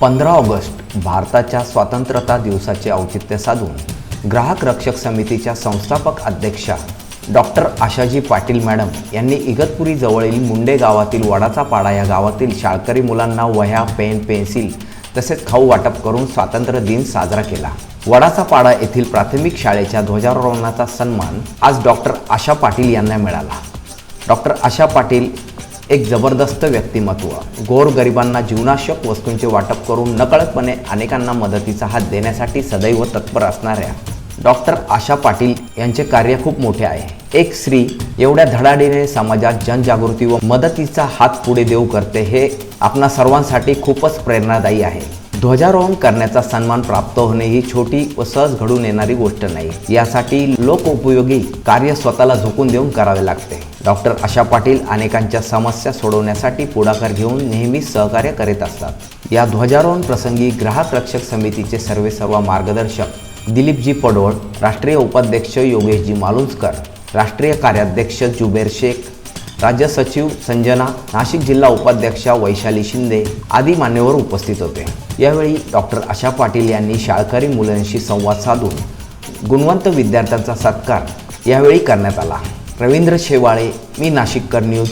15 August भारताच्या स्वातंत्र्यता दिवसाचे औचित्य साधून ग्राहक रक्षक समितीच्या संस्थापक अध्यक्षा डॉक्टर आशाजी पाटील मॅडम यांनी इगतपुरी जवळील मुंडे गावातील वडाचा पाडा या गावातील शाळकरी मुलांना वह्या, पेन, पेन्सिल तसेच खाऊ वाटप करून स्वातंत्र्य दिन साजरा केला। वडाचा पाडा येथील प्राथमिक शाळेच्या ध्वजारोहणाचा सन्मान आज डॉक्टर आशा पाटील यांना मिळाला। डॉक्टर आशा पाटील एक जबरदस्त व्यक्तिमत्व, गोरगरिबांना जीवनावश्यक वस्तूंचे वाटप करून नकळतपणे अनेकांना मदतीचा हात देण्यासाठी सदैव तत्पर असणाऱ्या डॉक्टर आशा पाटील यांचे कार्य खूप मोठे आहे। एक स्त्री एवढ्या धडाडीने समाजात जनजागृती व मदतीचा हात पुढे देऊ करते हे आपणा सर्वांसाठी खूपच प्रेरणादायी आहे। ध्वजारोहण करण्याचा सन्मान प्राप्त होणे ही छोटी व सहज घडून येणारी गोष्ट नाही, यासाठी लोकोपयोगी कार्य स्वतःला झोकून देऊन करावे लागते। डॉक्टर आशा पाटील अनेकांच्या समस्या सोडवण्यासाठी पुढाकार घेऊन नेहमीच सहकार्य करीत असतात। या ध्वजारोहण प्रसंगी ग्राहक रक्षक समितीचे सर्व मार्गदर्शक दिलीपजी पडोळ, राष्ट्रीय उपाध्यक्ष योगेशजी मालुंजकर, राष्ट्रीय कार्याध्यक्ष जुबेर शेख, राज्य सचिव संजना, नाशिक जिल्हा उपाध्यक्षा वैशाली शिंदे आदी मान्यवर उपस्थित होते। यावेळी डॉक्टर आशा पाटील यांनी शाळकरी मुलांशी संवाद साधून गुणवंत विद्यार्थ्यांचा सत्कार यावेळी करण्यात आला। रवींद्र शेवाळे, मी नाशिककर न्यूज।